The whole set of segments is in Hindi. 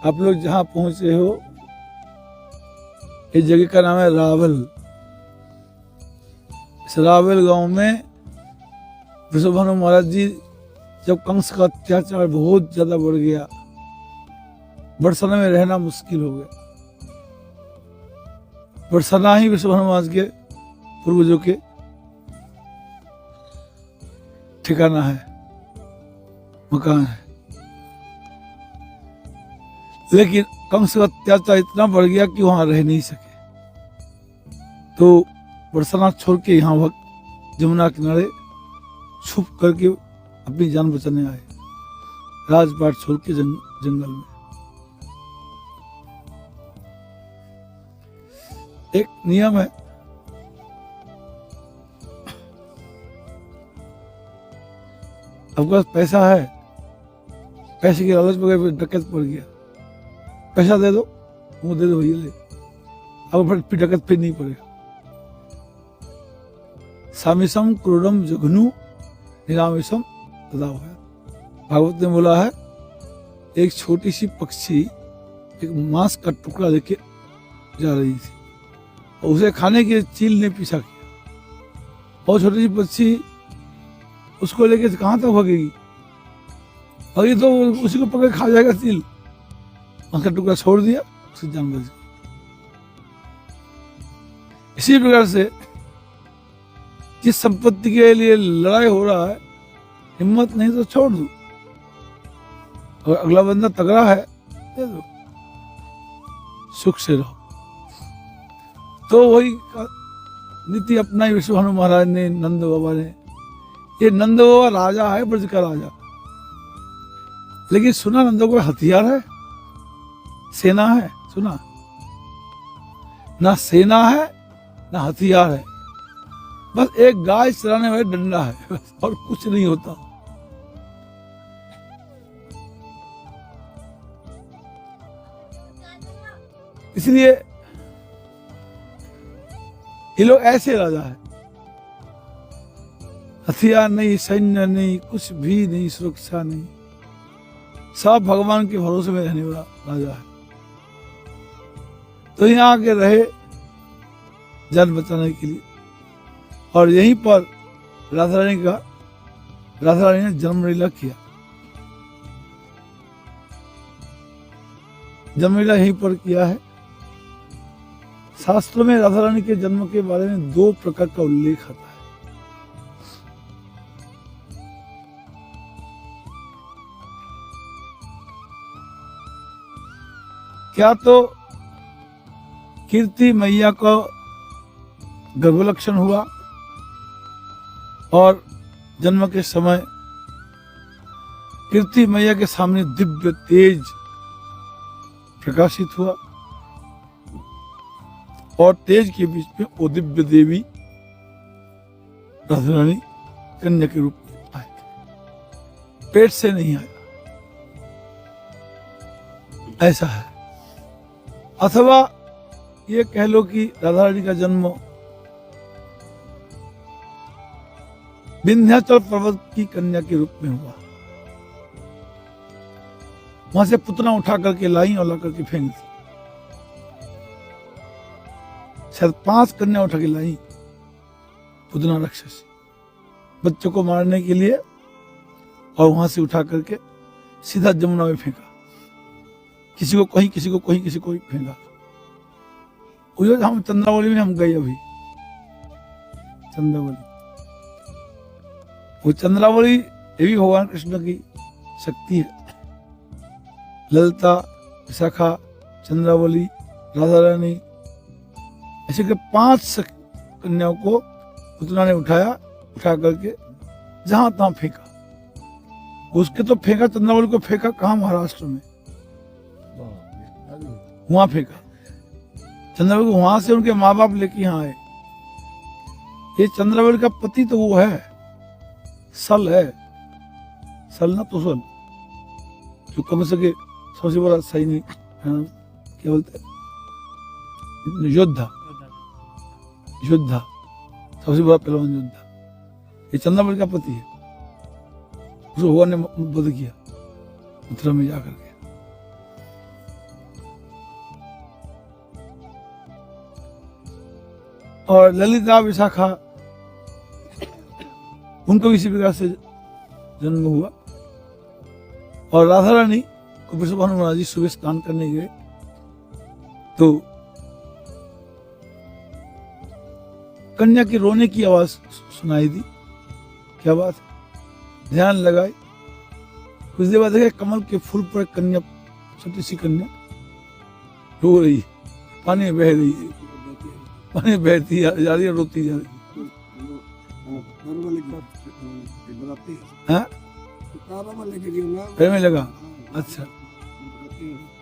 आप लोग जहाँ पहुंचे हो, इस जगह का नाम है रावल। इस रावल गांव में विश्वभानु महाराज जी जब कंस का अत्याचार बहुत ज्यादा बढ़ गया, बरसाना में रहना मुश्किल हो गया। बरसाना ही विश्वभानु महाराज के पूर्वजों के ठिकाना है, मकान है। लेकिन कंस का अत्याचार इतना बढ़ गया कि वहां रह नहीं सके, तो बरसाना छोड़ के यहाँ वक्त जमुना किनारे छुप करके अपनी जान बचाने आए, राजपाट छोड़ के जंगल में। एक नियम है, आपके पास पैसा है, पैसे की लालच में डकैत पड़ गया, पैसा दे दो, वो दे दो भैया ले, अब फिर डकैत फिर नहीं पड़ेगा। सामिसम क्रूरम जघनु निरामिसम तदा हुआ। भागवत ने बोला है, एक छोटी सी पक्षी एक मांस का टुकड़ा लेके जा रही थी और उसे खाने के चील ने पीछा किया, और छोटी सी पक्षी उसको लेके कहां तक भागेगी, भागी तो उसी को पकड़ खा जाएगा चील। मांस का टुकड़ा छोड़ दिया, उसकी जान बच गई। इसी प्रकार से जिस संपत्ति के लिए लड़ाई हो रहा है, हिम्मत नहीं तो छोड़ दो, और अगला बंदा तगड़ा है दे दो, सुख से रहो। तो वही नीति अपनाई विश्वभानु महाराज ने, नंद बाबा ने। ये नंद बाबा राजा है, ब्रज का राजा, लेकिन सुना नंद बाबा हथियार है, सेना है, सुना ना सेना है ना हथियार है, बस एक गाय चराने वाला डंडा है, बस, और कुछ नहीं होता। इसलिए ये लोग ऐसे राजा है, हथियार नहीं, सैन्य नहीं, कुछ भी नहीं, सुरक्षा नहीं, सब भगवान के भरोसे में रहने वाला राजा है। तो यहाँ आके रहे जान बचाने के लिए, और यहीं पर राधा रानी ने जन्म लीला किया। जन्म लीला यहीं पर किया है। शास्त्रों में राधा रानी के जन्म के बारे में 2 प्रकार का उल्लेख आता है। क्या तो कीर्ति मैया को गर्भलक्षण हुआ और जन्म के समय कीर्ति मैया के सामने दिव्य तेज प्रकाशित हुआ, और तेज के बीच में वो दिव्य देवी राधा रानी कन्या के रूप में आए, पेट से नहीं आया, ऐसा है। अथवा ये कह लो कि राधा रानी का जन्म विंध्याचल पर्वत की कन्या के रूप में हुआ। वहां से पुतना उठा करके लाई और ला करके फेंक दी, शायद 5 कन्या उठा के लाई पुतना राक्षस बच्चों को मारने के लिए, और वहां से उठा करके सीधा जमुना में फेंका, किसी को कहीं, किसी को कहीं, किसी को फेंका। हम चंद्रावली में हम गए अभी, चंद्रावली, वो चंद्रावली ये भी भगवान कृष्ण की शक्ति है। ललिता, विशाखा, चंद्रावली, राधा रानी, ऐसे के 5 कन्याओं को पुतना ने उठा करके जहां तहां फेंका। उसके तो फेंका, चंद्रावली को फेंका कहां, महाराष्ट्र में, वहां फेंका। चंद्रावली को वहां से उनके माँ बाप लेके यहाँ आए। ये चंद्रावली का पति तो वो है, सल है, सल ना तो सल, जो कम सके सबसे बड़ा सैनिक, क्या बोलते हैं, योद्धा, सबसे बड़ा पहलवान योद्धा, ये चंद्रावली का पति है। उसको भगवान ने वध किया मथुरा में जाकर के। और ललिता विशाखा उनको भी इसी प्रकार से जन्म हुआ। और राधा रानी को वृषभानु महाराज जी सुबह स्नान करने गए तो कन्या की रोने की आवाज सुनाई दी। क्या बात है, ध्यान लगाए, कुछ देर बाद देखे कमल के फूल पर कन्या, छोटी सी कन्या रो रही है, पानी में बह रही है, पानी में बहती जा रही है, रोती जा रही है। हाँ? पैर में लगा, अच्छा,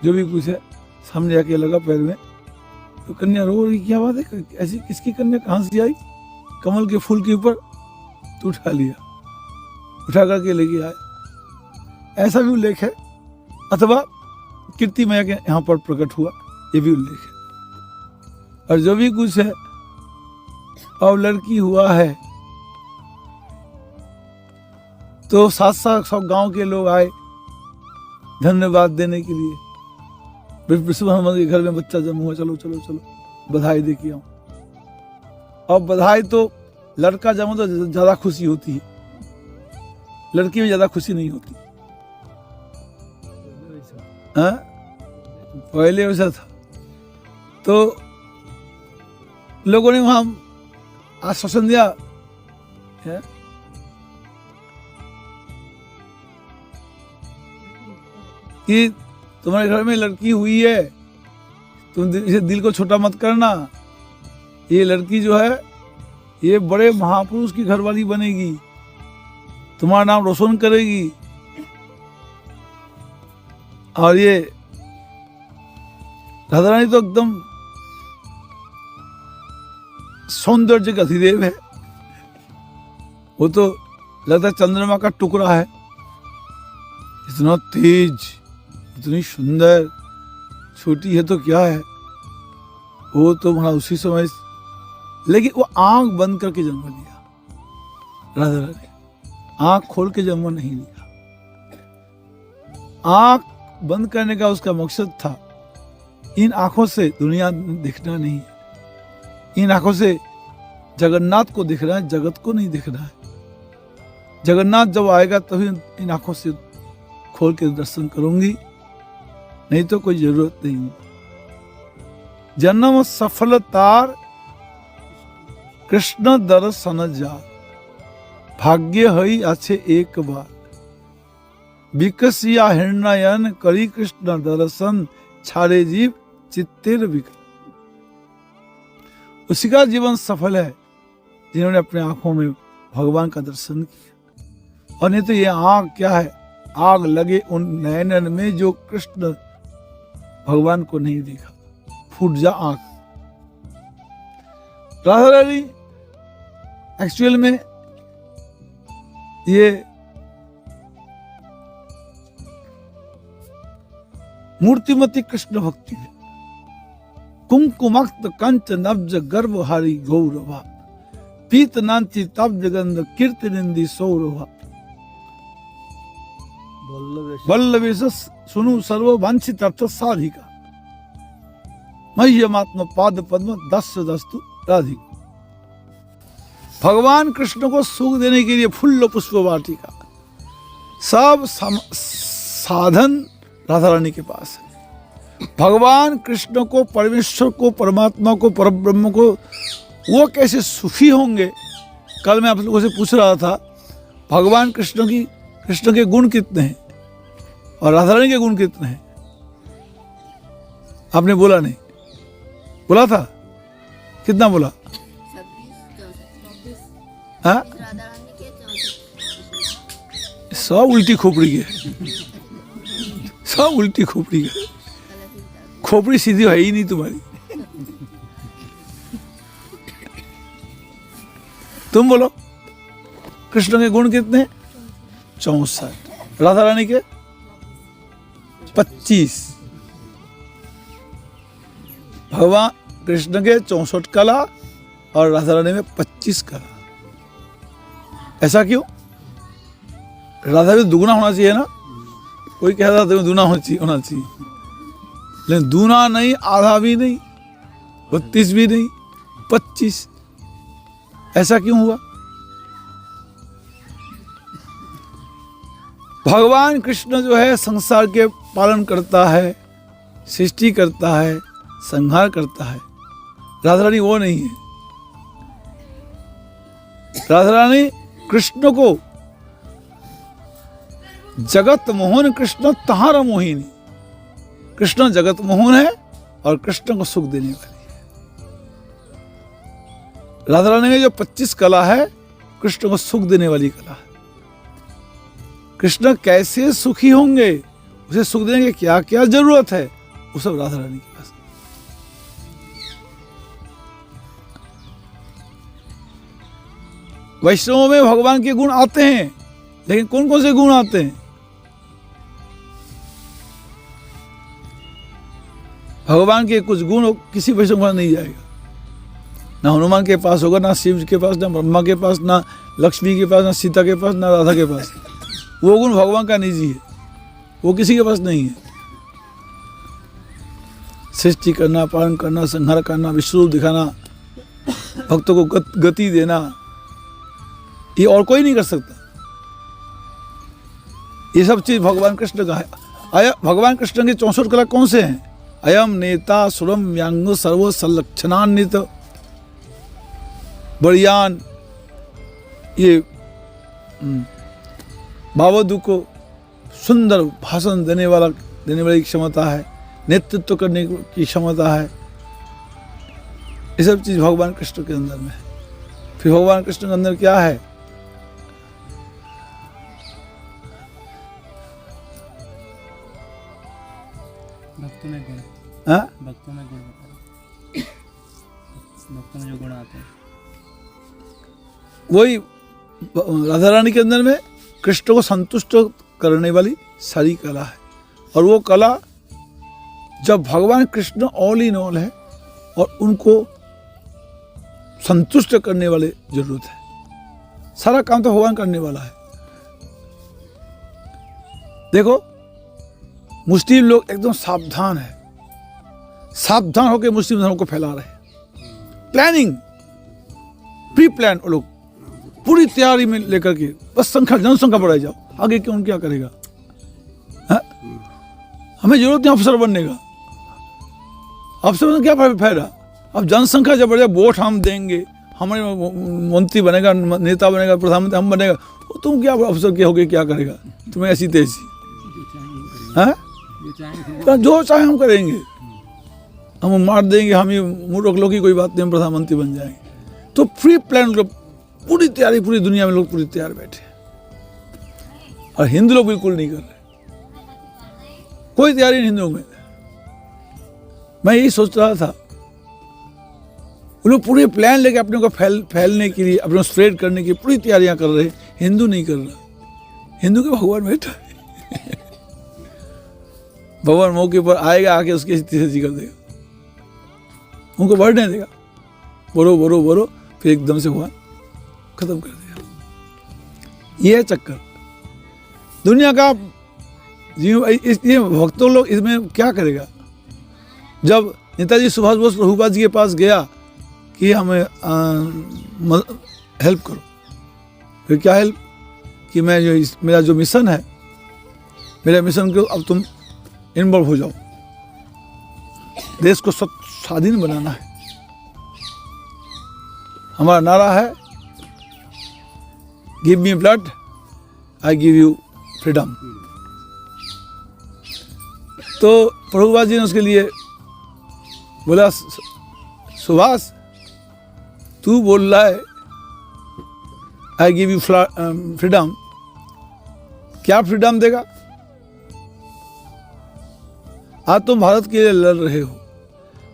जो भी कुछ है सामने आके लगा पैर में, तो कन्या रो रही, क्या बात है, ऐसी किसकी कन्या कहाँ से आई? कमल के फूल के ऊपर तो उठा लिया, उठा करके लेके आए। ऐसा भी उल्लेख है, अथवा कीर्ति मैया के यहाँ पर प्रकट हुआ, ये भी उल्लेख है। और जो भी कुछ है, और लड़की हुआ है तो साथ साथ सब गांव के लोग आए धन्यवाद देने के लिए। वृषभानु के घर में बच्चा जन्म हुआ, चलो चलो चलो बधाई दे के आओ। और बधाई तो लड़का जन्म तो ज्यादा खुशी होती है, लड़की में ज्यादा खुशी नहीं होती। हाँ? पहले वैसा था। तो लोगों ने वहां आश्वासन दिया है? कि तुम्हारे घर में लड़की हुई है, तुम इसे दिल को छोटा मत करना, ये लड़की जो है ये बड़े महापुरुष की घरवाली बनेगी, तुम्हारा नाम रोशन करेगी। और ये राधा रानी तो एकदम सौंदर्य का अधिदेव है, वो तो लगता है चंद्रमा का टुकड़ा है, इतना तेज, इतनी सुंदर, छोटी है तो क्या है, वो तो वहां उसी समय, लेकिन वो आंख बंद करके जन्म लिया। राधा रानी आंख खोल के जन्म नहीं लिया। आंख बंद करने का उसका मकसद था, इन आंखों से दुनिया दिखना नहीं है, इन आंखों से जगन्नाथ को दिखना है, जगत को नहीं दिखना है। जगन्नाथ जब आएगा तभी इन आंखों से खोल के दर्शन करूंगी, नहीं तो कोई जरूरत नहीं। जन्म सफलतार कृष्ण दर्शन जा, भाग्य हई आछे एक बार, विकसिया हृणयन करी कृष्ण दर्शन, छाड़े जीव चित्तेर विकल। उसी का जीवन सफल है जिन्होंने अपने आंखों में भगवान का दर्शन किया। और नहीं तो ये आंख क्या है, आग लगे उन नयनन में जो कृष्ण भगवान को नहीं देखा, फूट जा आंख। राधा रानी एक्चुअल में ये मूर्तिमती कृष्ण भक्ति है। कुंकुमक्त कंच नब्ज गर्भहारी गौरवा, पीत नांची तब्ज गंध कीर्ति निंदी सौरभा, वल्लभेश सुनु सर्व वांछित अर्थ साधिका, मह्यमात्म पाद पद्म दस दस्तु राधिका। भगवान कृष्ण को सुख देने के लिए फूल पुष्प वाटिका, सब साधन राधा रानी के पास है। भगवान कृष्ण को, परमेश्वर को, परमात्मा को, परब्रह्म को वो कैसे सुखी होंगे। कल मैं आप लोगों से पूछ रहा था भगवान कृष्ण के गुण कितने हैं और राधा रानी के गुण कितने हैं। आपने बोला नहीं, बोला था? कितना बोला? 26, हाँ, सब उल्टी खोपड़ी के, सब उल्टी खोपड़ी के, खोपड़ी सीधी है ही नहीं तुम्हारी। तुम बोलो कृष्ण के गुण कितने? 64। राधा रानी के 25। भगवान कृष्ण के 64 कला और राधा रानी में 25 कला। ऐसा क्यों? राधा भी दुगुना होना चाहिए ना। कोई कह रहा था दूना होना चाहिए, लेकिन दूना नहीं, आधा भी नहीं, 32 भी नहीं, 25। ऐसा क्यों हुआ? भगवान कृष्ण जो है संसार के पालन करता है, सृष्टि करता है, संहार करता है। राधा रानी वो नहीं है। राधा रानी कृष्ण को जगत मोहन कृष्ण तहारा मोहिनी, कृष्ण जगत मोहन है और कृष्ण को सुख देने वाली है। राधा रानी में जो 25 कला है, कृष्ण को सुख देने वाली कला है। कृष्ण कैसे सुखी होंगे, उसे सुख देने की क्या क्या जरूरत है, वो सब राधा रानी के पास। वैष्णवों में भगवान के गुण आते हैं, लेकिन कौन कौन से गुण आते हैं? भगवान के कुछ गुण किसी वैष्णव के पास नहीं जाएगा। ना हनुमान के पास होगा, ना शिव के पास, ना ब्रह्मा के पास, ना लक्ष्मी के पास, ना सीता के पास, ना राधा के पास। वो गुण भगवान का निजी है, वो किसी के पास नहीं है। सृष्टि करना, पालन करना, संहार करना, विश्व रूप दिखाना, भक्तों को गति देना, ये और कोई नहीं कर सकता। ये सब चीज भगवान कृष्ण का है। भगवान कृष्ण के 64 कला कौन से हैं? अयम नेता सुरम व्यांग सर्व संलक्षणान्वित बड़ियान, ये भावदू को सुंदर भाषण देने वाली क्षमता है, नेतृत्व करने की क्षमता है। ये सब चीज भगवान कृष्ण के अंदर में है। फिर भगवान कृष्ण के अंदर क्या है? भक्तों में गुण, हाँ? भक्तों में गुण बताओ, भक्तों में जो गुण आते हैं। वही राधा रानी के अंदर में कृष्ण को संतुष्ट करने वाली सारी कला है। और वो कला जब भगवान कृष्ण ऑल इन ऑल है और उनको संतुष्ट करने वाले जरूरत है। सारा काम तो भगवान करने वाला है। देखो, मुस्लिम लोग एकदम सावधान है, सावधान होकर मुस्लिम धर्म को फैला रहे हैं। प्लानिंग, प्री प्लान, वो लोग पूरी तैयारी में लेकर के बस जनसंख्या बढ़ाई जाओ, आगे क्यों क्या करेगा? हा? हमें जरूरत नहीं अफसर बनने का। अफसर बनने क्या फायदा? अब जनसंख्या जब बढ़ जाए, वोट हम देंगे, हमारे मंत्री बनेगा, नेता बनेगा, प्रधानमंत्री हम बनेगा, वो तुम क्या अफसर के होगे, क्या करेगा? तुम्हें ऐसी तैसी जो चाहे हम करेंगे, हम मार देंगे, हम ही मुंह रोक लो की कोई बात नहीं, हम प्रधानमंत्री बन जाएंगे। तो फ्री प्लान, पूरी तैयारी, पूरी दुनिया में लोग पूरी तैयार बैठे। और हिंदू लोग बिल्कुल नहीं कर रहे, कोई तैयारी नहीं हिंदुओं में। मैं यही सोच रहा था, वो लोग पूरे प्लान लेके अपने को फैलने के लिए, अपने स्प्रेड करने की पूरी तैयारियां कर रहे। हिंदू नहीं कर रहा। हिंदू के भगवान बैठा है। भगवान मौके पर आएगा, आके उसकी स्थिति कर देगा, उनको बढ़ने देगा, बोलो बोलो बोलो, फिर एकदम से भगवान खत्म कर देगा। ये है चक्कर दुनिया का। इसलिए भक्तों लोग इसमें क्या करेगा? जब नेताजी सुभाष बोस प्रभुपाद जी के पास गया कि हमें हेल्प करो, फिर क्या हेल्प? कि मैं जो मेरा जो मिशन है, मेरे मिशन को अब तुम इन्वॉल्व हो जाओ, देश को स्वाधीन बनाना है। हमारा नारा है, give me blood, I give you freedom. तो प्रभुपाद जी ने उसके लिए बोला, सुभाष तू बोल रहा है आई गिव यू फ्रीडम, क्या फ्रीडम देगा? आज तुम भारत के लिए लड़ रहे हो,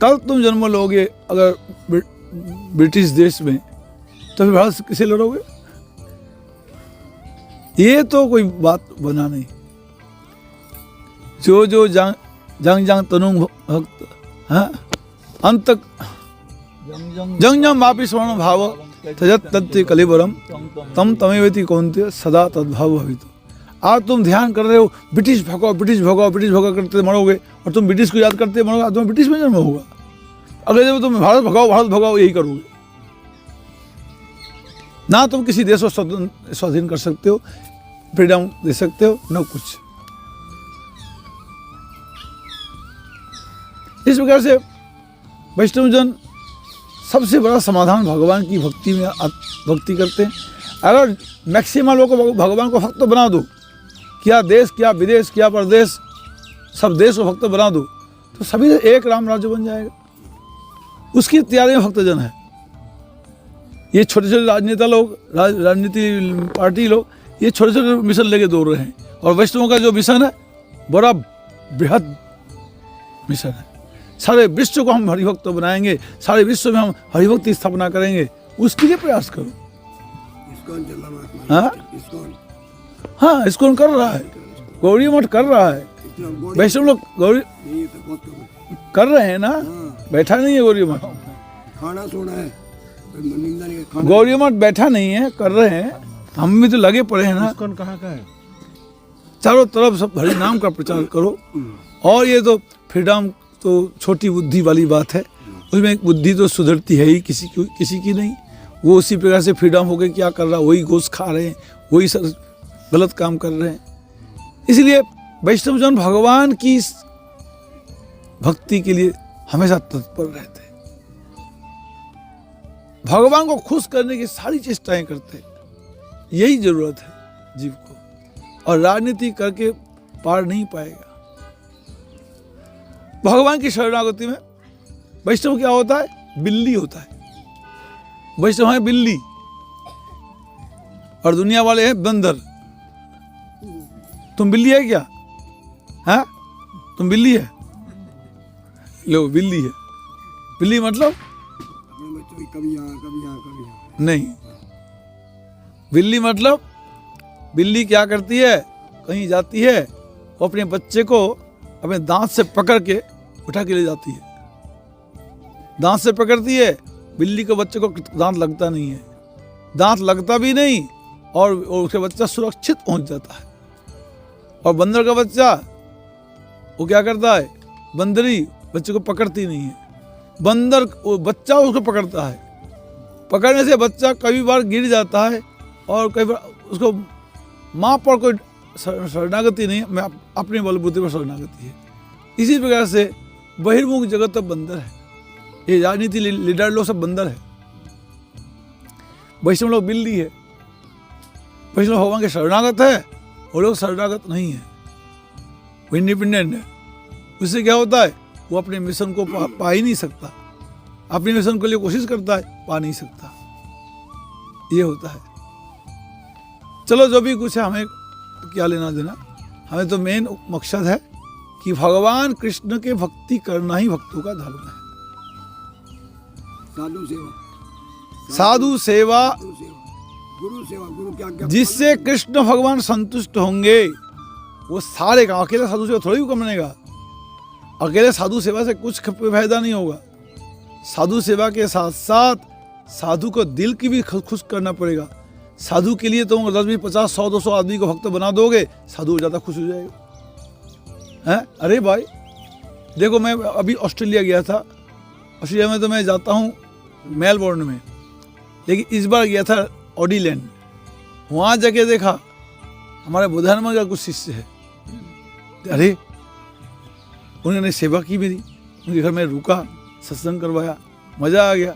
कल तुम जन्म लोगे अगर ब्रिटिश देश में, तो फिर भारत से किसे लड़ोगे? ये तो कोई बात बना नहीं। जो जो जंग तनु भक्त, हाँ, अंत जंग मापी स्वर्ण भाव तजत तत्व कलिबरम तम तमेवेति कौन्ते सदा तद्भाव भवितु। आज तुम ध्यान कर रहे हो, ब्रिटिश भगाओ, ब्रिटिश भगाओ, ब्रिटिश भगाओ करते मरोगे, और तुम ब्रिटिश को याद करते मरोगे, तुम्हें ब्रिटिश में जन्म होगा। अगले जब तुम भारत भगाओ, भारत भगाओ, यही करोगे। ना तुम किसी देश को स्वाधीन कर सकते हो, फ्रीडम दे सकते हो, न कुछ। इस प्रकार से वैष्णवजन सबसे बड़ा समाधान भगवान की भक्ति में भक्ति करते हैं। अगर मैक्सिमम लोगों को भगवान को भक्त बना दो, क्या देश क्या विदेश क्या प्रदेश, सब देश को भक्त बना दो, तो सभी एक राम राज्य बन जाएगा। उसकी तैयारी में भक्तजन है। ये छोटे छोटे राजनेता लोग, राजनीति पार्टी लोग, ये छोटे छोटे मिशन लेके दौड़ रहे हैं, और वैष्णवों का जो मिशन है बड़ा बृहद मिशन है। सारे विश्व को हम हरिभक्त बनाएंगे, सारे विश्व में हम हरिभक्त की स्थापना करेंगे, उसके लिए प्रयास करो। हाँ, इसको कर रहा है, गौरी मठ कर रहा है, वैष्णव लोग गौरी कर रहे हैं ना, बैठा नहीं है गौरी मठ, खाना सोना है, गौरी मठ बैठा नहीं है, कर रहे हैं। हम भी तो लगे पड़े हैं ना। कौन कहाँ का है? चारों तरफ सब हरि नाम का प्रचार करो। और ये तो फ्रीडम तो छोटी बुद्धि वाली बात है, उसमें बुद्धि तो सुधरती है ही किसी की नहीं। वो उसी प्रकार से फ्रीडम हो गए, क्या कर रहा, वही घूस खा रहे हैं, वही सब गलत काम कर रहे हैं। इसलिए वैष्णवजन भगवान की भक्ति के लिए हमेशा तत्पर रहते हैं, भगवान को खुश करने की सारी चेष्टाएं करते हैं। यही जरूरत है जीव को, और राजनीति करके पार नहीं पाएगा। भगवान की शरणागति में वैष्णव क्या होता है? बिल्ली होता है। वैष्णव है बिल्ली, और दुनिया वाले हैं बंदर। तुम बिल्ली है क्या? हाँ, तुम बिल्ली है? लो, बिल्ली है। बिल्ली मतलब कभी यहाँ कभी यहाँ कभी यहाँ नहीं। बिल्ली मतलब, बिल्ली क्या करती है? कहीं जाती है, वो अपने बच्चे को अपने दांत से पकड़ के उठा के ले जाती है। दांत से पकड़ती है, बिल्ली के बच्चे को दांत लगता नहीं है, दांत लगता भी नहीं, और उसका बच्चा सुरक्षित पहुंच जाता है। और बंदर का बच्चा वो क्या करता है? बंदरी बच्चे को पकड़ती नहीं है, बंदर वो बच्चा उसको पकड़ता है। पकड़ने से बच्चा कई बार गिर जाता है, और कई बार उसको माँ पर कोई शरणागति नहीं है, मैं अपने बलबूते पर शरणागति है। इसी प्रकार से बहिर्मुख जगत तो बंदर है। ये राजनीति लीडर लोग सब बंदर है, वैष्णव लोग बिल्ली है। वैष्णव भगवान के शरणागत है, वो लोग शरणागत नहीं है, वो इंडिपेंडेंट है। उससे क्या होता है? वो अपने मिशन को पा ही नहीं सकता, अपने मिशन के लिए कोशिश करता है, पा नहीं सकता। ये होता है। चलो, जो भी कुछ है, हमें क्या लेना देना, हमें तो मेन मकसद है कि भगवान कृष्ण के भक्ति करना ही भक्तों का धर्म है। साधु सेवा, साधु सेवा, गुरु सेवा, गुरु क्या जिससे कृष्ण भगवान संतुष्ट होंगे, वो सारे काम। अकेले साधु सेवा थोड़ी कम बनेगा, अकेले साधु सेवा से कुछ फायदा नहीं होगा। साधु सेवा के साथ साथ साधु को दिल की भी खुश करना पड़ेगा। साधु के लिए तुम 10, 20, 50, 100, 200 आदमी को भक्त बना दोगे, साधु ज़्यादा खुश हो जाएगा। हैं? अरे भाई देखो, मैं अभी ऑस्ट्रेलिया गया था। ऑस्ट्रेलिया में तो मैं जाता हूँ मेलबोर्न में, लेकिन इस बार गया था ऑडीलैंड। वहाँ जाके देखा हमारे बुद्धानंद का कुछ शिष्य है। अरे उन्होंने सेवा की मेरी, उनके घर में रुका, सत्संग करवाया, मज़ा आ गया।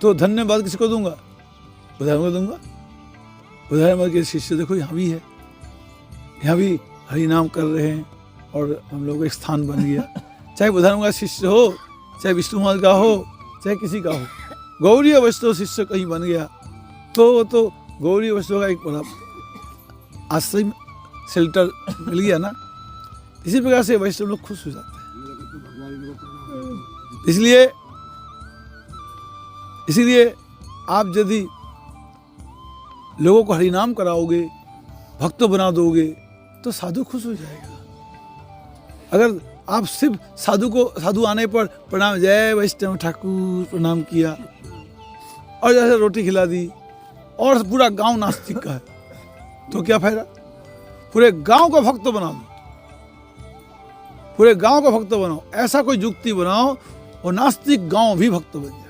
तो धन्यवाद किसको दूंगा? बुद्धानंद को दूंगा। बुद्धानंद के शिष्य देखो यहाँ भी है, यहाँ भी हरि नाम कर रहे हैं, और हम लोग का एक स्थान बन गया। चाहे बुद्धानंद का शिष्य हो, चाहे विष्णु महल का हो, चाहे किसी का हो, गौरी वैष्णव शिष्य कहीं बन गया तो गौरी वैष्णव का एक बड़ा आश्रय, शेल्टर मिल गया ना। इसी प्रकार से वैष्णव लोग खुश हो जाते हैं। इसलिए आप यदि लोगों को हरिनाम कराओगे, भक्त बना दोगे, तो साधु खुश हो जाएगा। अगर आप सिर्फ साधु आने पर प्रणाम, जय वैष्णव ठाकुर, प्रणाम किया, और जैसे रोटी खिला दी, और पूरा गांव नास्तिक का है, तो क्या फायदा? पूरे गांव को भक्त बना दो, पूरे गांव को भक्त बनाओ। ऐसा कोई युक्ति बनाओ और नास्तिक गांव भी भक्त बन जाए।